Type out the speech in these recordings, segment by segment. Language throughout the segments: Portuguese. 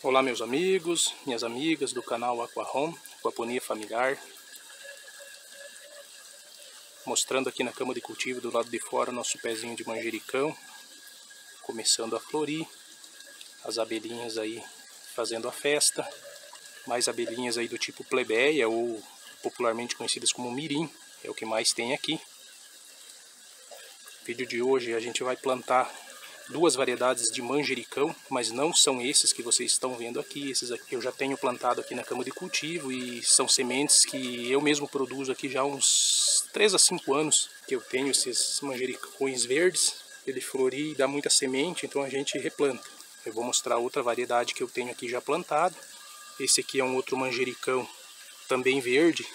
Olá meus amigos, minhas amigas do canal Aquahome, Aquaponia Familiar. Mostrando aqui na cama de cultivo do lado de fora nosso pezinho de manjericão, começando a florir. As abelhinhas aí fazendo a festa. Mais abelhinhas aí do tipo plebeia ou popularmente conhecidas como mirim, é o que mais tem aqui. No vídeo de hoje a gente vai plantar duas variedades de manjericão, mas não são esses que vocês estão vendo aqui. Esses aqui eu já tenho plantado aqui na cama de cultivo e são sementes que eu mesmo produzo aqui já há uns 3 a 5 anos que eu tenho esses manjericões verdes. Ele florir e dá muita semente, então a gente replanta. Eu vou mostrar outra variedade que eu tenho aqui já plantado. Esse aqui é um outro manjericão também verde,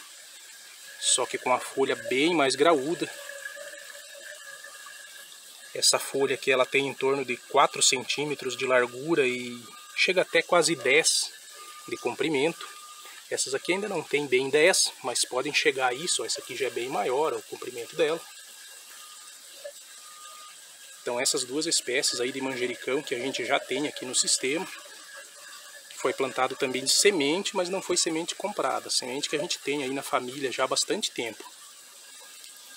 só que com a folha bem mais graúda. Essa folha aqui ela tem em torno de 4 centímetros de largura e chega até quase 10 de comprimento. Essas aqui ainda não tem bem 10, mas podem chegar a isso. Essa aqui já é bem maior, o comprimento dela. Então essas duas espécies aí de manjericão que a gente já tem aqui no sistema. Foi plantado também de semente, mas não foi semente comprada. Semente que a gente tem aí na família já há bastante tempo.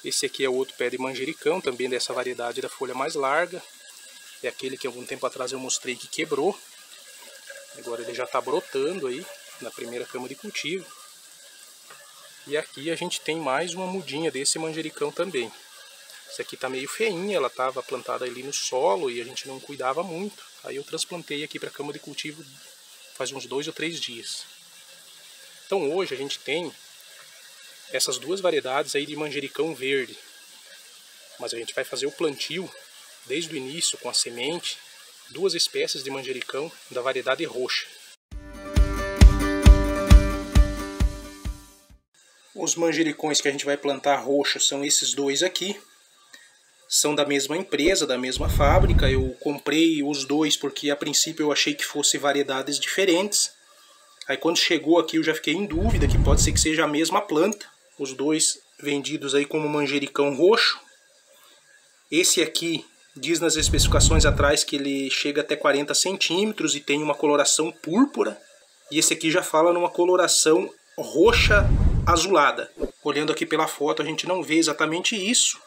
Esse aqui é o outro pé de manjericão, também dessa variedade da folha mais larga. É aquele que algum tempo atrás eu mostrei que quebrou. Agora ele já está brotando aí na primeira cama de cultivo. E aqui a gente tem mais uma mudinha desse manjericão também. Essa aqui está meio feinha, ela estava plantada ali no solo e a gente não cuidava muito. Aí eu transplantei aqui para a cama de cultivo faz uns 2 ou 3 dias. Então hoje a gente tem essas duas variedades aí de manjericão verde. Mas a gente vai fazer o plantio desde o início com a semente, duas espécies de manjericão da variedade roxa. Os manjericões que a gente vai plantar roxos são esses dois aqui. São da mesma empresa, da mesma fábrica. Eu comprei os dois porque a princípio eu achei que fossem variedades diferentes. Aí quando chegou aqui eu já fiquei em dúvida que pode ser que seja a mesma planta. Os dois vendidos aí como manjericão roxo. Esse aqui diz nas especificações atrás que ele chega até 40 centímetros e tem uma coloração púrpura. E esse aqui já fala numa coloração roxa azulada. Olhando aqui pela foto a gente não vê exatamente isso.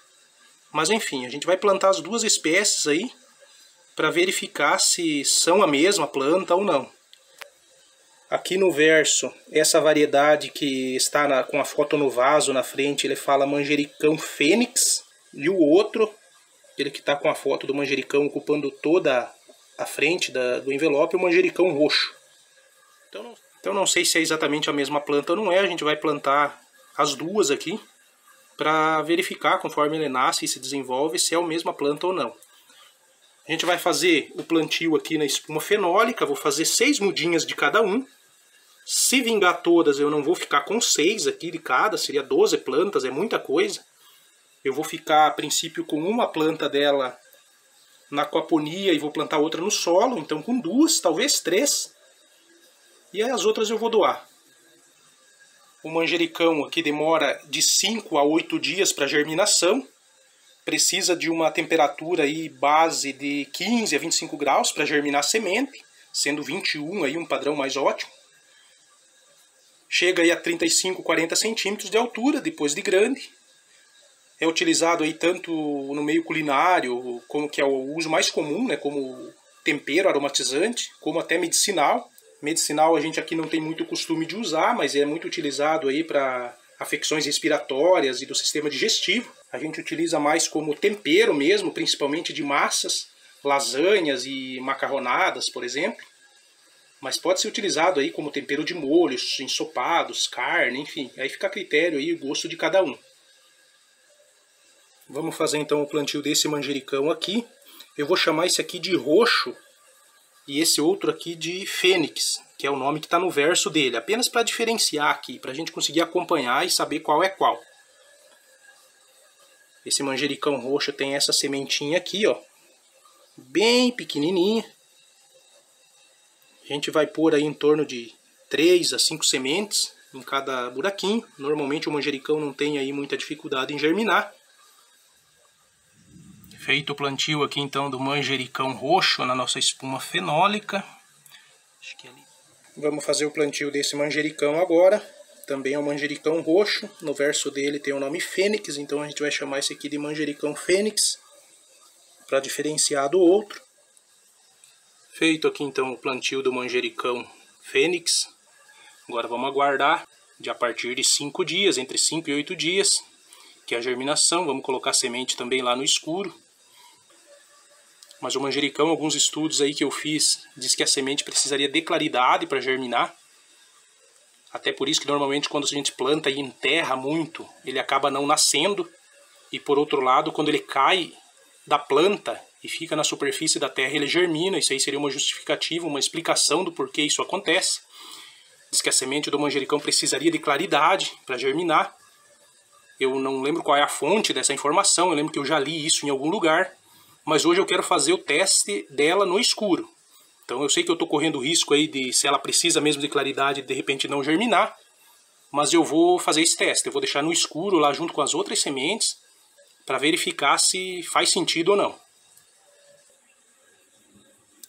Mas enfim, a gente vai plantar as duas espécies aí para verificar se são a mesma planta ou não. Aqui no verso, essa variedade que está com a foto no vaso na frente, ele fala manjericão fênix. E o outro, ele que está com a foto do manjericão ocupando toda a frente do envelope, o manjericão roxo. Então não sei se é exatamente a mesma planta ou não é, a gente vai plantar as duas aqui para verificar conforme ele nasce e se desenvolve se é a mesma planta ou não. A gente vai fazer o plantio aqui na espuma fenólica, vou fazer 6 mudinhas de cada um. Se vingar todas, eu não vou ficar com 6 aqui de cada, seria 12 plantas, é muita coisa. Eu vou ficar, a princípio, com uma planta dela na aquaponia e vou plantar outra no solo, então com 2, talvez 3. E aí as outras eu vou doar. O manjericão aqui demora de 5 a 8 dias para germinação. Precisa de uma temperatura aí base de 15 a 25 graus para germinar a semente, sendo 21 aí um padrão mais ótimo. Chega aí a 35, 40 centímetros de altura, depois de grande. É utilizado aí tanto no meio culinário, como que é o uso mais comum, né, como tempero aromatizante, como até medicinal. Medicinal a gente aqui não tem muito costume de usar, mas é muito utilizado aí para afecções respiratórias e do sistema digestivo. A gente utiliza mais como tempero mesmo, principalmente de massas, lasanhas e macarronadas, por exemplo. Mas pode ser utilizado aí como tempero de molhos, ensopados, carne, enfim. Aí fica a critério e gosto de cada um. Vamos fazer então o plantio desse manjericão aqui. Eu vou chamar esse aqui de roxo e esse outro aqui de fênix, que é o nome que está no verso dele. Apenas para diferenciar aqui, para a gente conseguir acompanhar e saber qual é qual. Esse manjericão roxo tem essa sementinha aqui, ó, bem pequenininha. A gente vai pôr aí em torno de 3 a 5 sementes em cada buraquinho. Normalmente o manjericão não tem aí muita dificuldade em germinar. Feito o plantio aqui então do manjericão roxo na nossa espuma fenólica. Acho que é ali. Vamos fazer o plantio desse manjericão agora. Também é um manjericão roxo. No verso dele tem o nome Fênix, então a gente vai chamar esse aqui de manjericão Fênix, para diferenciar do outro. Feito aqui então o plantio do manjericão Fênix. Agora vamos aguardar de a partir de 5 dias, entre 5 e 8 dias, que é a germinação. Vamos colocar semente também lá no escuro. Mas o manjericão, alguns estudos aí que eu fiz, diz que a semente precisaria de claridade para germinar. Até por isso que normalmente quando a gente planta e enterra muito, ele acaba não nascendo. E por outro lado, quando ele cai da planta e fica na superfície da terra, ele germina. Isso aí seria uma justificativa, uma explicação do porquê isso acontece. Diz que a semente do manjericão precisaria de claridade para germinar. Eu não lembro qual é a fonte dessa informação, eu lembro que eu já li isso em algum lugar. Mas hoje eu quero fazer o teste dela no escuro. Então eu sei que eu estou correndo o risco aí de, se ela precisa mesmo de claridade, de repente não germinar. Mas eu vou fazer esse teste, eu vou deixar no escuro lá junto com as outras sementes, para verificar se faz sentido ou não.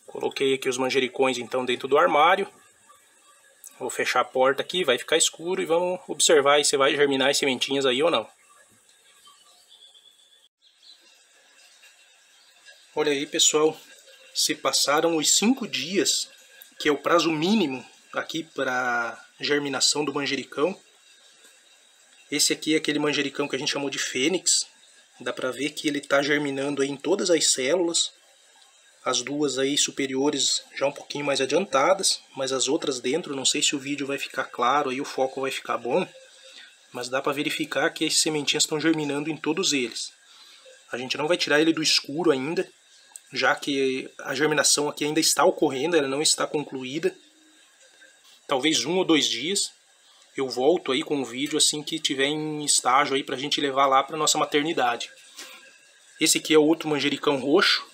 Coloquei aqui os manjericões então dentro do armário. Vou fechar a porta aqui, vai ficar escuro e vamos observar se vai germinar as sementinhas aí ou não. Olha aí, pessoal, se passaram os 5 dias, que é o prazo mínimo aqui para germinação do manjericão. Esse aqui é aquele manjericão que a gente chamou de Fênix. Dá para ver que ele está germinando aí em todas as células. As duas aí superiores já um pouquinho mais adiantadas, mas as outras dentro, não sei se o vídeo vai ficar claro, aí o foco vai ficar bom. Mas dá para verificar que as sementinhas estão germinando em todos eles. A gente não vai tirar ele do escuro ainda, já que a germinação aqui ainda está ocorrendo, ela não está concluída. Talvez 1 ou 2 dias eu volto aí com o vídeo assim que tiver em estágio aí para a gente levar lá para nossa maternidade. Esse aqui é o outro manjericão roxo.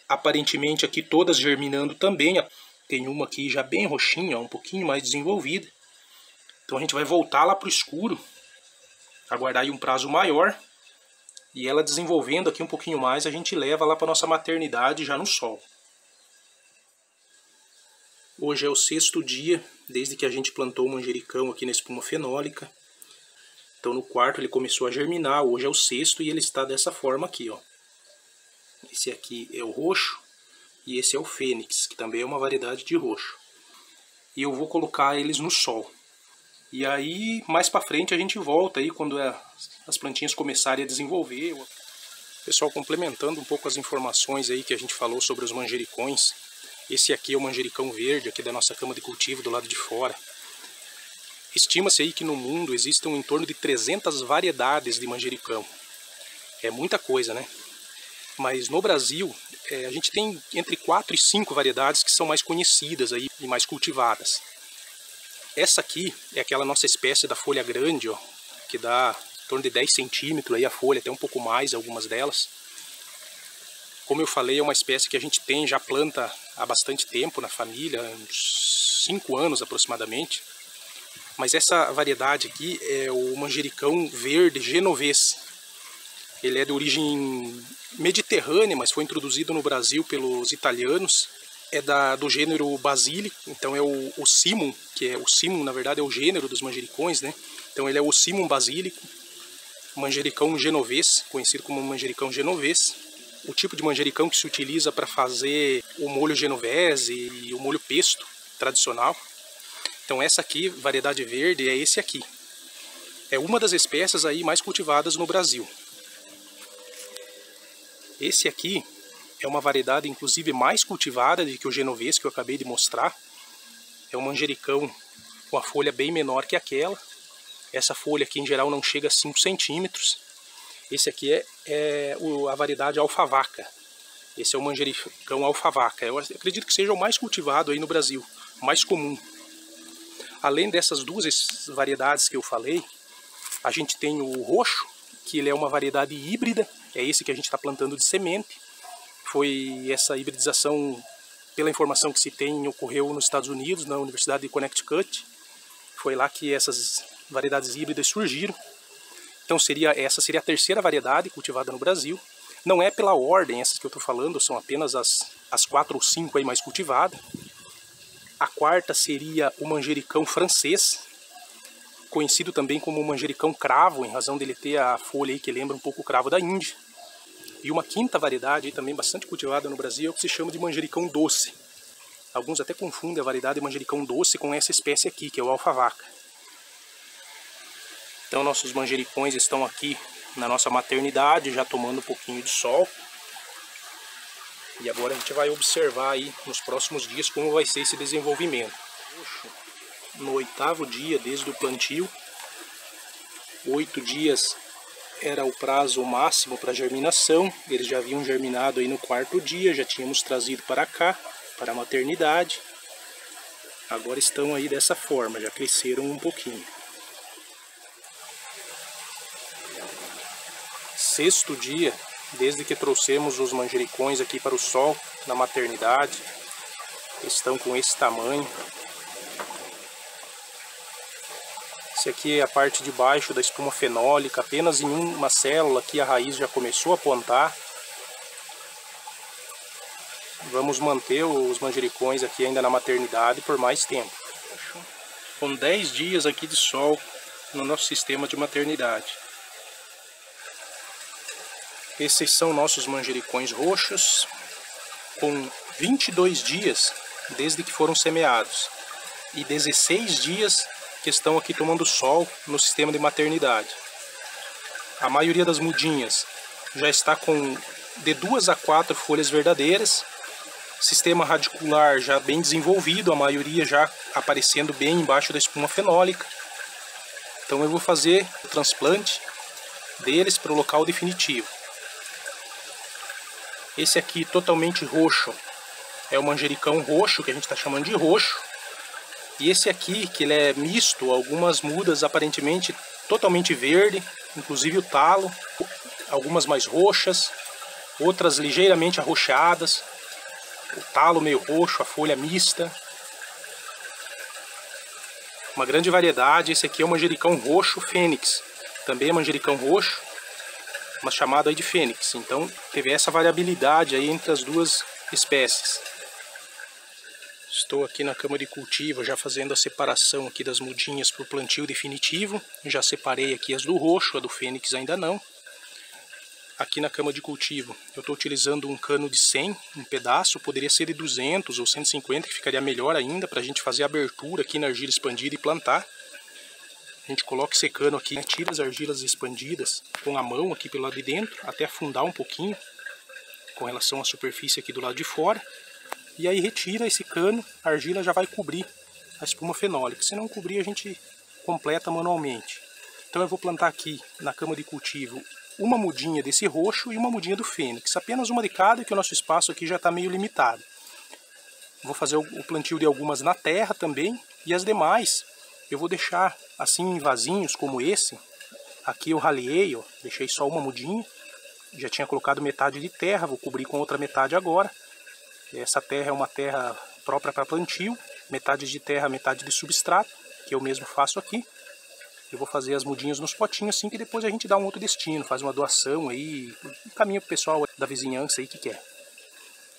Aparentemente aqui todas germinando também. Tem uma aqui já bem roxinha, um pouquinho mais desenvolvida. Então a gente vai voltar lá para o escuro, aguardar aí um prazo maior. E ela desenvolvendo aqui um pouquinho mais, a gente leva lá para nossa maternidade já no sol. Hoje é o 6º dia, desde que a gente plantou o manjericão aqui na espuma fenólica. Então no 4º ele começou a germinar, hoje é o 6º e ele está dessa forma aqui, ó. Esse aqui é o roxo e esse é o Fênix, que também é uma variedade de roxo. E eu vou colocar eles no sol. E aí, mais para frente, a gente volta aí quando as plantinhas começarem a desenvolver. Pessoal, complementando um pouco as informações aí que a gente falou sobre os manjericões. Esse aqui é o manjericão verde, aqui da nossa cama de cultivo do lado de fora. Estima-se aí que no mundo existam em torno de 300 variedades de manjericão. É muita coisa, né? Mas no Brasil, a gente tem entre 4 e 5 variedades que são mais conhecidas aí e mais cultivadas. Essa aqui é aquela nossa espécie da folha grande, ó, que dá em torno de 10 centímetros aí a folha, até um pouco mais, algumas delas. Como eu falei, é uma espécie que a gente tem, já planta há bastante tempo na família, uns 5 anos aproximadamente. Mas essa variedade aqui é o manjericão verde genovês. Ele é de origem mediterrânea, mas foi introduzido no Brasil pelos italianos. É do gênero Basilico, então é o Simum, que é o Simum, na verdade, é o gênero dos manjericões, né? Então ele é o Simum basilico, manjericão genovês, conhecido como manjericão genovês. O tipo de manjericão que se utiliza para fazer o molho genovese e o molho pesto tradicional. Então essa aqui, variedade verde, é esse aqui. É uma das espécies aí mais cultivadas no Brasil. Esse aqui é uma variedade, inclusive, mais cultivada do que o genovês que eu acabei de mostrar. É um manjericão com a folha bem menor que aquela. Essa folha aqui, em geral, não chega a 5 centímetros. Esse aqui é a variedade alfavaca. Esse é o manjericão alfavaca. Eu acredito que seja o mais cultivado aí no Brasil, o mais comum. Além dessas duas variedades que eu falei, a gente tem o roxo, que ele é uma variedade híbrida. É esse que a gente está plantando de semente. Foi essa hibridização, pela informação que se tem, ocorreu nos Estados Unidos, na Universidade de Connecticut. Foi lá que essas variedades híbridas surgiram. Então essa seria a terceira variedade cultivada no Brasil. Não é pela ordem essas que eu estou falando, são apenas as 4 ou 5 aí mais cultivadas. A quarta seria o manjericão francês, conhecido também como manjericão cravo, em razão dele ter a folha aí que lembra um pouco o cravo da Índia. E uma quinta variedade, aí, também bastante cultivada no Brasil, é o que se chama de manjericão doce. Alguns até confundem a variedade de manjericão doce com essa espécie aqui, que é o alfavaca. Então nossos manjericões estão aqui na nossa maternidade, já tomando um pouquinho de sol. E agora a gente vai observar aí nos próximos dias como vai ser esse desenvolvimento. No 8º dia desde o plantio, 8 dias era o prazo máximo para germinação. Eles já haviam germinado aí no 4º dia, já tínhamos trazido para cá, para a maternidade. Agora estão aí dessa forma, já cresceram um pouquinho. 6º dia, desde que trouxemos os manjericões aqui para o sol, na maternidade, estão com esse tamanho. Esse aqui é a parte de baixo da espuma fenólica, apenas em uma célula aqui a raiz já começou a apontar. Vamos manter os manjericões aqui ainda na maternidade por mais tempo. Com 10 dias aqui de sol no nosso sistema de maternidade. Esses são nossos manjericões roxos, com 22 dias desde que foram semeados e 16 dias que estão aqui tomando sol no sistema de maternidade. A maioria das mudinhas já está com de 2 a 4 folhas verdadeiras, sistema radicular já bem desenvolvido, a maioria já aparecendo bem embaixo da espuma fenólica. Então eu vou fazer o transplante deles para o local definitivo. Esse aqui totalmente roxo é o manjericão roxo, que a gente está chamando de roxo. E esse aqui, que ele é misto, algumas mudas aparentemente totalmente verde, inclusive o talo, algumas mais roxas, outras ligeiramente arroxeadas, o talo meio roxo, a folha mista. Uma grande variedade. Esse aqui é o manjericão roxo fênix, também é manjericão roxo, mas chamado aí de fênix. Então teve essa variabilidade aí entre as duas espécies. Estou aqui na cama de cultivo já fazendo a separação aqui das mudinhas para o plantio definitivo. Já separei aqui as do roxo, a do fênix ainda não. Aqui na cama de cultivo eu estou utilizando um cano de 100, um pedaço, poderia ser de 200 ou 150, que ficaria melhor ainda para a gente fazer a abertura aqui na argila expandida e plantar. A gente coloca esse cano aqui, né, tira as argilas expandidas com a mão aqui pelo lado de dentro, até afundar um pouquinho com relação à superfície aqui do lado de fora. E aí retira esse cano, a argila já vai cobrir a espuma fenólica. Se não cobrir, a gente completa manualmente. Então eu vou plantar aqui na cama de cultivo uma mudinha desse roxo e uma mudinha do fênix. Apenas uma de cada, que o nosso espaço aqui já está meio limitado. Vou fazer o plantio de algumas na terra também. E as demais eu vou deixar assim em vasinhos como esse. Aqui eu raleei, ó, deixei só uma mudinha. Já tinha colocado metade de terra, vou cobrir com outra metade agora. Essa terra é uma terra própria para plantio, metade de terra, metade de substrato, que eu mesmo faço aqui. Eu vou fazer as mudinhas nos potinhos assim, que depois a gente dá um outro destino, faz uma doação aí, caminho pro pessoal da vizinhança aí que quer.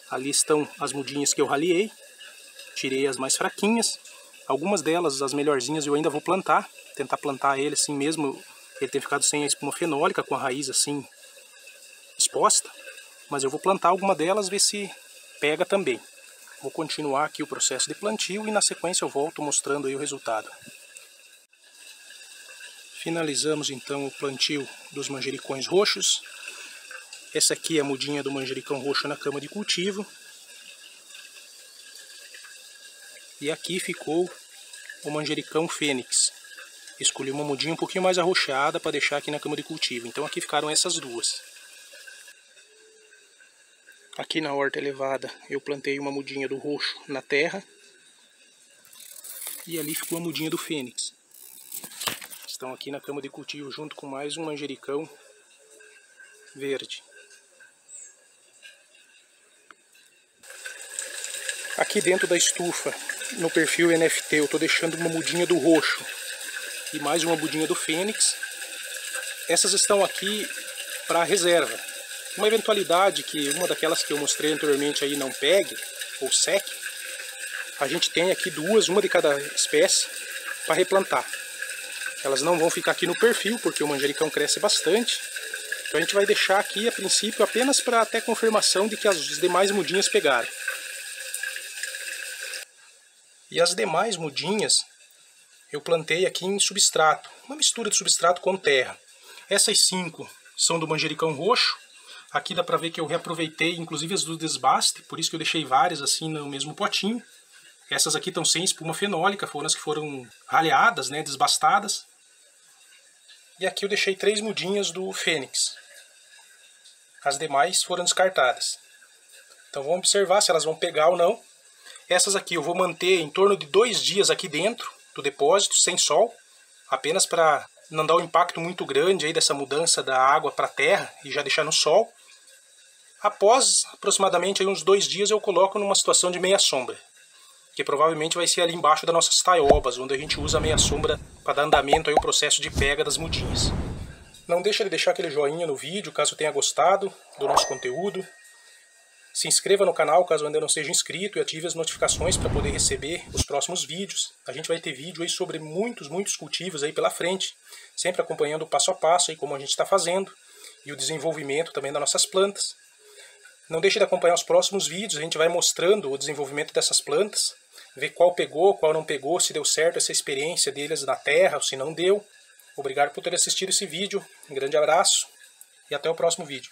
Ali estão as mudinhas que eu raleei, tirei as mais fraquinhas. Algumas delas, as melhorzinhas, eu ainda vou plantar, tentar plantar ele assim mesmo, ele tem ficado sem a espuma fenólica, com a raiz assim exposta. Mas eu vou plantar alguma delas, ver se pega também. Vou continuar aqui o processo de plantio e na sequência eu volto mostrando aí o resultado. Finalizamos então o plantio dos manjericões roxos. Essa aqui é a mudinha do manjericão roxo na cama de cultivo. E aqui ficou o manjericão fênix. Escolhi uma mudinha um pouquinho mais arroxeada para deixar aqui na cama de cultivo. Então aqui ficaram essas duas. Aqui na horta elevada eu plantei uma mudinha do roxo na terra. E ali ficou a mudinha do fênix. Estão aqui na cama de cultivo junto com mais um manjericão verde. Aqui dentro da estufa, no perfil NFT, eu estou deixando uma mudinha do roxo e mais uma mudinha do fênix. Essas estão aqui para reserva. Uma eventualidade que uma daquelas que eu mostrei anteriormente aí não pegue ou seque, a gente tem aqui duas, uma de cada espécie, para replantar. Elas não vão ficar aqui no perfil, porque o manjericão cresce bastante. Então a gente vai deixar aqui, a princípio, apenas para ter confirmação de que as demais mudinhas pegaram. E as demais mudinhas eu plantei aqui em substrato, uma mistura de substrato com terra. Essas 5 são do manjericão roxo. Aqui dá para ver que eu reaproveitei, inclusive as do desbaste, por isso que eu deixei várias assim no mesmo potinho. Essas aqui estão sem espuma fenólica, foram as que foram raleadas, né, desbastadas. E aqui eu deixei 3 mudinhas do fênix. As demais foram descartadas. Então vamos observar se elas vão pegar ou não. Essas aqui eu vou manter em torno de 2 dias aqui dentro do depósito, sem sol. Apenas para não dar um impacto muito grande aí dessa mudança da água para a terra e já deixar no sol. Após aproximadamente aí uns 2 dias eu coloco numa situação de meia sombra. Que provavelmente vai ser ali embaixo das nossas taiobas, onde a gente usa a meia sombra para dar andamento aí ao processo de pega das mudinhas. Não deixa de deixar aquele joinha no vídeo, caso tenha gostado do nosso conteúdo. Se inscreva no canal, caso ainda não seja inscrito, e ative as notificações para poder receber os próximos vídeos. A gente vai ter vídeo aí sobre muitos cultivos aí pela frente, sempre acompanhando o passo a passo aí como a gente está fazendo, e o desenvolvimento também das nossas plantas. Não deixe de acompanhar os próximos vídeos, a gente vai mostrando o desenvolvimento dessas plantas, ver qual pegou, qual não pegou, se deu certo essa experiência deles na terra ou se não deu. Obrigado por ter assistido esse vídeo, um grande abraço e até o próximo vídeo.